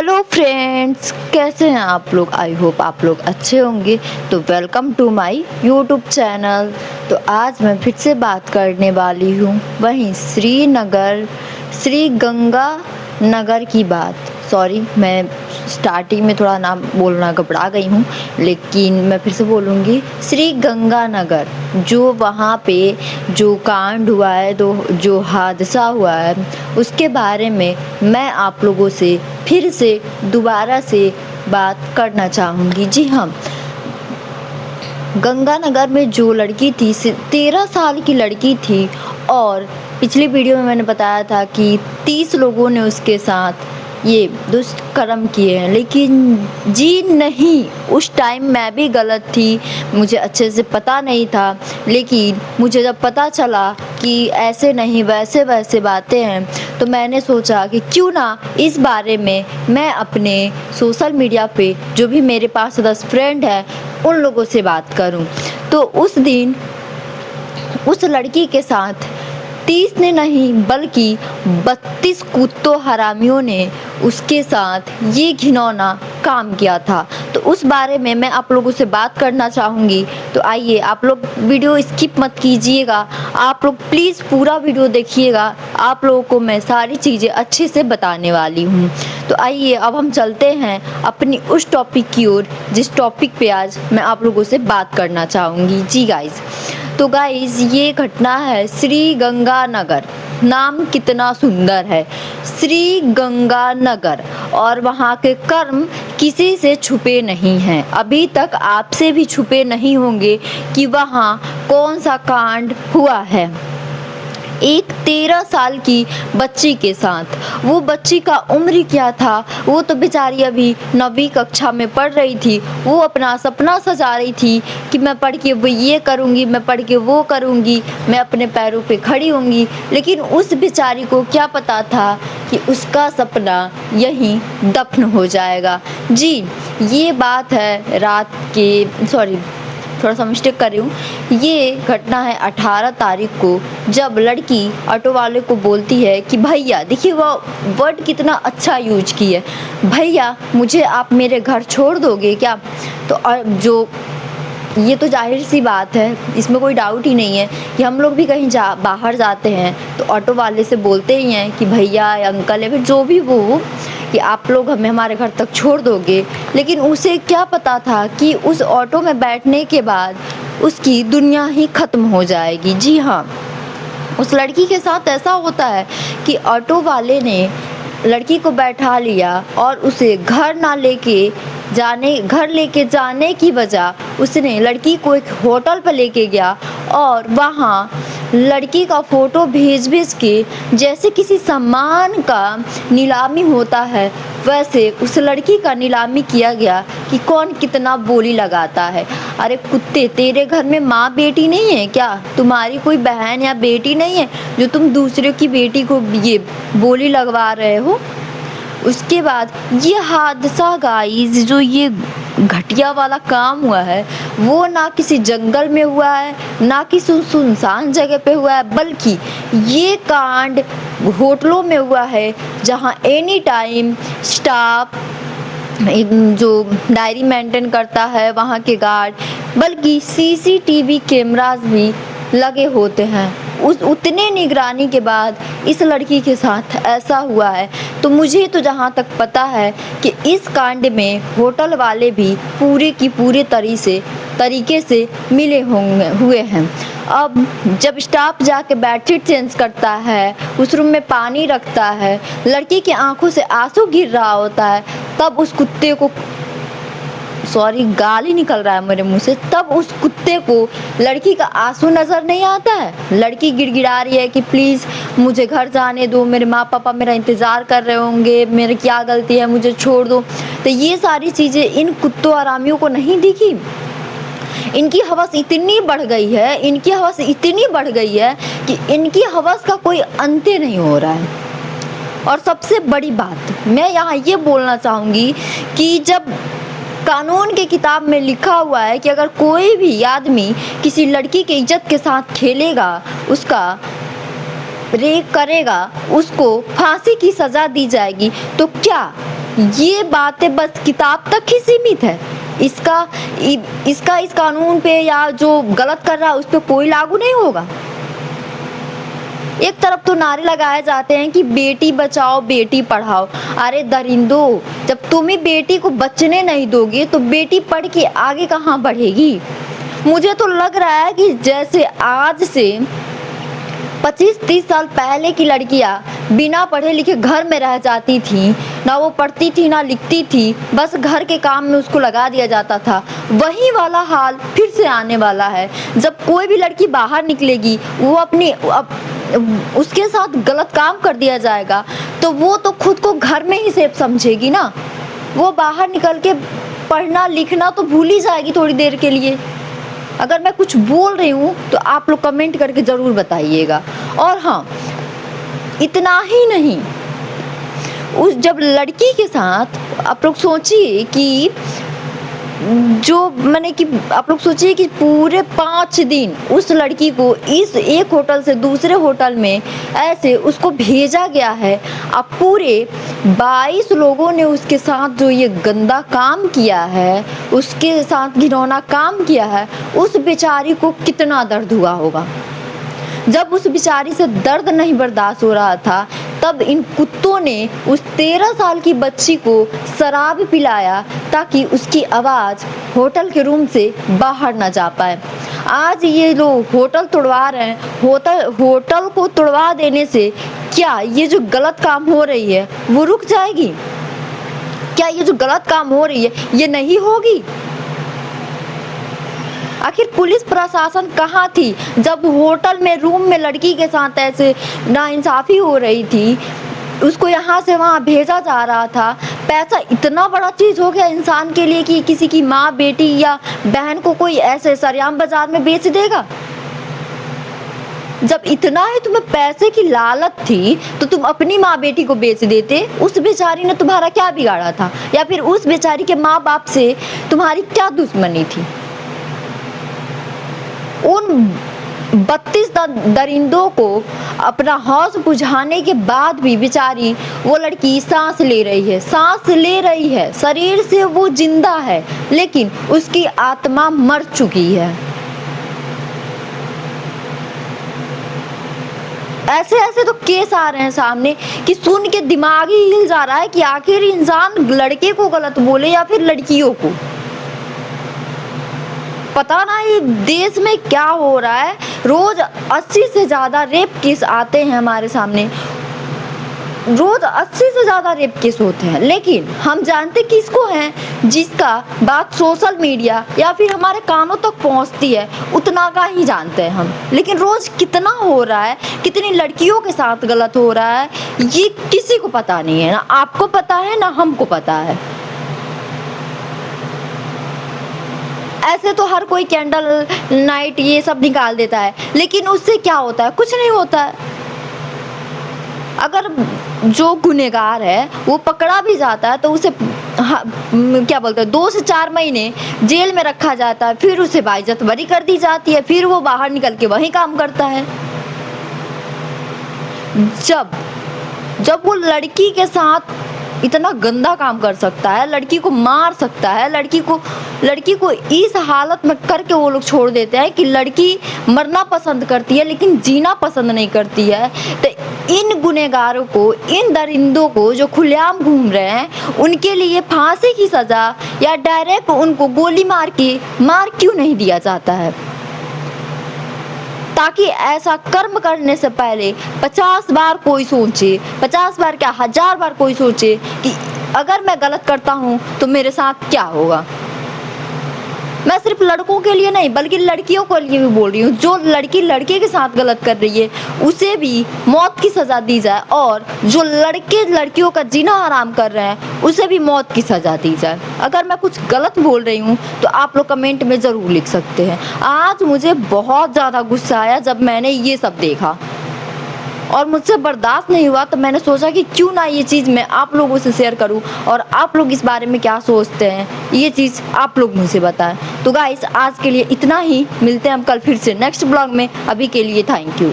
Hello friends, कैसे हैं आप लोग। आई होप आप लोग अच्छे होंगे। तो welcome to my YouTube channel. तो आज मैं फिर से बात करने वाली हूँ वहीं श्री गंगा नगर की बात। सॉरी, मैं स्टार्टिंग में थोड़ा नाम बोलना घबरा गई हूँ, लेकिन मैं फिर से बोलूँगी श्री गंगा नगर। जो वहाँ पे जो कांड हुआ है, जो हादसा हुआ है, उसके बारे में मैं आप लोगों से फिर से दोबारा से बात करना चाहूँगी। जी हाँ, गंगानगर में जो लड़की थी 13 साल की लड़की थी, और पिछली वीडियो में मैंने बताया था कि 30 लोगों ने उसके साथ ये दुष्कर्म किए हैं। लेकिन जी नहीं, उस टाइम मैं भी गलत थी, मुझे अच्छे से पता नहीं था। लेकिन मुझे जब पता चला कि ऐसे नहीं वैसे वैसे बातें हैं, तो मैंने सोचा कि क्यों ना इस बारे में मैं अपने सोशल मीडिया पे जो भी मेरे पास 10 फ्रेंड हैं उन लोगों से बात करूं। तो उस दिन उस लड़की के साथ 30 ने नहीं बल्कि 32 कुत्तों हरामियों ने उसके साथ ये घिनौना काम किया था। तो उस बारे में मैं आप लोगों से बात करना चाहूँगी। तो आइए, आप लोग वीडियो स्किप मत कीजिएगा, आप लोग प्लीज़ पूरा वीडियो देखिएगा। आप लोगों को मैं सारी चीज़ें अच्छे से बताने वाली हूँ। तो आइए अब हम चलते हैं अपनी उस टॉपिक की ओर जिस टॉपिक पे आज मैं आप लोगों से बात करना चाहूँगी। जी गाइज़, तो गाइज ये घटना है श्री गंगा नगर। नाम कितना सुंदर है, श्री गंगा नगर। और वहाँ के कर्म किसी से छुपे नहीं हैं, अभी तक आपसे भी छुपे नहीं होंगे कि वहाँ कौन सा कांड हुआ है। एक 13 साल की बच्ची के साथ। वो बच्ची का उम्र क्या था, वो तो बेचारी अभी 9वीं कक्षा में पढ़ रही थी। वो अपना सपना सजा रही थी कि मैं पढ़ के वो ये करूँगी, मैं पढ़ के वो करूँगी, मैं अपने पैरों पे खड़ी होंगी। लेकिन उस बेचारी को क्या पता था कि उसका सपना यहीं दफन हो जाएगा। जी, ये बात है थोड़ा सा मिस्टेक कर रही हूँ। ये घटना है 18 तारीख को, जब लड़की ऑटो वाले को बोलती है कि भैया, देखिए वो वर्ड कितना अच्छा यूज की है, भैया मुझे आप मेरे घर छोड़ दोगे क्या। तो ये तो जाहिर सी बात है, इसमें कोई डाउट ही नहीं है कि हम लोग भी कहीं बाहर जाते हैं तो ऑटो वाले से बोलते ही हैं कि भैया या अंकल या फिर जो भी वो हो, कि आप लोग हमें हमारे घर तक छोड़ दोगे। लेकिन उसे क्या पता था कि उस ऑटो में बैठने के बाद उसकी दुनिया ही ख़त्म हो जाएगी। जी हाँ, उस लड़की के साथ ऐसा होता है कि ऑटो वाले ने लड़की को बैठा लिया और उसे घर लेके जाने की बजाय उसने लड़की को एक होटल पर लेके गया, और वहाँ लड़की का फ़ोटो भेज के जैसे किसी सामान का नीलामी होता है, वैसे उस लड़की का नीलामी किया गया कि कौन कितना बोली लगाता है। अरे कुत्ते, तेरे घर में माँ बेटी नहीं है क्या? तुम्हारी कोई बहन या बेटी नहीं है जो तुम दूसरे की बेटी को ये बोली लगवा रहे हो? उसके बाद ये हादसा गाइस, जो ये घटिया वाला काम हुआ है, वो ना किसी जंगल में हुआ है, ना किसी सुनसान जगह पे हुआ है, बल्कि ये कांड होटलों में हुआ है, जहाँ एनी टाइम स्टाफ जो डायरी मेंटेन करता है, वहाँ के गार्ड, बल्कि सीसीटीवी कैमरास भी लगे होते हैं। उतने निगरानी के बाद इस लड़की के साथ ऐसा हुआ है। तो मुझे तो जहाँ तक पता है कि इस कांड में होटल वाले भी पूरे की पूरे तरीके से मिले हुए हैं। अब जब स्टाफ जाके बेडशीट चेंज करता है, उस रूम में पानी रखता है, लड़की की आंखों से आंसू गिर रहा होता है, तब उस कुत्ते को गाली निकल रहा है मेरे मुंह से, तब उस कुत्ते को लड़की का आंसू नजर नहीं आता है। लड़की गिड़गिड़ा रही है कि प्लीज़ मुझे घर जाने दो, मेरे माँ पापा मेरा इंतज़ार कर रहे होंगे, मेरी क्या गलती है, मुझे छोड़ दो। तो ये सारी चीज़ें इन कुत्तों आरामियों को नहीं दिखी। इनकी हवस इतनी बढ़ गई है कि इनकी हवस का कोई अंत नहीं हो रहा है। और सबसे बड़ी बात मैं यहाँ ये बोलना चाहूँगी कि जब कानून के किताब में लिखा हुआ है कि अगर कोई भी आदमी किसी लड़की की इज्जत के साथ खेलेगा, उसका रेप करेगा, उसको फांसी की सज़ा दी जाएगी, तो क्या ये बातें बस किताब तक ही सीमित है। इसका इस कानून पे या जो गलत कर रहा है उस पे कोई लागू नहीं होगा। एक तरफ तो नारे लगाए जाते हैं कि बेटी बचाओ बेटी पढ़ाओ। अरे दरिंदो, जब तुम ही बेटी को बचने नहीं दोगे तो बेटी पढ़ के आगे कहाँ बढ़ेगी। मुझे तो लग रहा है कि जैसे आज से 25-30 साल पहले की लड़कियां बिना पढ़े लिखे घर में रह जाती थी, ना वो पढ़ती थी ना लिखती थी, बस घर के काम में उसको लगा दिया जाता था। वही वाला हाल फिर से आने वाला है। जब कोई भी लड़की बाहर निकलेगी वो उसके साथ गलत काम कर दिया जाएगा तो वो तो खुद को घर में ही सेफ समझेगी ना। वो बाहर निकल के पढ़ना लिखना तो भूल ही जाएगी थोड़ी देर के लिए। अगर मैं कुछ बोल रही हूँ तो आप लोग कमेंट करके ज़रूर बताइएगा। और हाँ, इतना ही नहीं, जब लड़की के साथ आप लोग सोचिए कि आप लोग सोचिए कि पूरे 5 दिन उस लड़की को इस एक होटल से दूसरे होटल में ऐसे उसको भेजा गया है। अब पूरे 22 लोगों ने उसके साथ जो ये गंदा काम किया है, उसके साथ घिनौना काम किया है, उस बेचारी को कितना दर्द हुआ होगा। जब उस बेचारी से दर्द नहीं बर्दाश्त हो रहा था तब इन कुत्तों ने उस 13 साल की बच्ची को शराब पिलाया ताकि उसकी आवाज़ होटल के रूम से बाहर ना जा पाए। आज ये लोग होटल तोड़वा रहे हैं। होटल को तोड़वा देने से क्या ये जो गलत काम हो रही है वो रुक जाएगी? क्या ये जो गलत काम हो रही है ये नहीं होगी? आखिर पुलिस प्रशासन कहाँ थी जब होटल में रूम में लड़की के साथ ऐसे नाइंसाफ़ी हो रही थी? उसको यहाँ से वहाँ भेजा जा रहा था। पैसा इतना बड़ा चीज़ हो गया इंसान के लिए कि किसी की माँ बेटी या बहन को कोई ऐसे सरेआम बाजार में बेच देगा। जब इतना ही तुम्हें पैसे की लालच थी तो तुम अपनी माँ बेटी को बेच देते। उस बेचारी ने तुम्हारा क्या बिगाड़ा था? या फिर उस बेचारी के माँ बाप से तुम्हारी क्या दुश्मनी थी? उन 32 दरिंदों को अपना हौस बुझाने के बाद भी बेचारी वो लड़की सांस ले रही है। शरीर से वो जिंदा है लेकिन उसकी आत्मा मर चुकी है। ऐसे तो केस आ रहे हैं सामने कि सुन के दिमाग ही हिल जा रहा है कि आखिर इंसान लड़के को गलत बोले या फिर लड़कियों को। पता नहीं देश में क्या हो रहा है। रोज 80 से ज़्यादा रेप केस आते हैं हमारे सामने। रोज 80 से ज़्यादा रेप केस होते हैं, लेकिन हम जानते किसको हैं? जिसका बात सोशल मीडिया या फिर हमारे कानों तक पहुंचती है उतना का ही जानते हैं हम। लेकिन रोज कितना हो रहा है, कितनी लड़कियों के साथ गलत हो रहा है, ये किसी को पता नहीं है। ना आपको पता है ना हमको पता है। ऐसे तो हर कोई कैंडल नाइट ये सब निकाल देता है, लेकिन उससे क्या होता है? कुछ नहीं होता है। अगर जो गुनहगार है वो पकड़ा भी जाता है तो उसे क्या बोलते हैं 2 से 4 महीने जेल में रखा जाता है, फिर उसे बाइज्जत बरी कर दी जाती है, फिर वो बाहर निकल के वही काम करता है। जब वो लड़की के साथ इतना गंदा काम कर सकता है, लड़की को मार सकता है, लड़की को इस हालत में करके वो लोग छोड़ देते हैं कि लड़की मरना पसंद करती है लेकिन जीना पसंद नहीं करती है। तो इन गुनहगारों को, इन दरिंदों को जो खुलेआम घूम रहे हैं उनके लिए फांसी की सज़ा या डायरेक्ट उनको गोली मार क्यों नहीं दिया जाता है? ताकि ऐसा कर्म करने से पहले 50 बार कोई सोचे, 50 बार क्या 1000 बार कोई सोचे कि अगर मैं गलत करता हूँ तो मेरे साथ क्या होगा। मैं सिर्फ लड़कों के लिए नहीं बल्कि लड़कियों के लिए भी बोल रही हूँ। जो लड़की लड़के के साथ गलत कर रही है उसे भी मौत की सज़ा दी जाए, और जो लड़के लड़कियों का जीना हराम कर रहे हैं उसे भी मौत की सज़ा दी जाए। अगर मैं कुछ गलत बोल रही हूँ तो आप लोग कमेंट में ज़रूर लिख सकते हैं। आज मुझे बहुत ज़्यादा गुस्सा आया जब मैंने ये सब देखा और मुझसे बर्दाश्त नहीं हुआ, तो मैंने सोचा कि क्यों ना ये चीज़ मैं आप लोगों से शेयर करूं और आप लोग इस बारे में क्या सोचते हैं ये चीज़ आप लोग मुझे बताएं। तो गाइस आज के लिए इतना ही, मिलते हैं हम कल फिर से नेक्स्ट ब्लॉग में। अभी के लिए थैंक यू।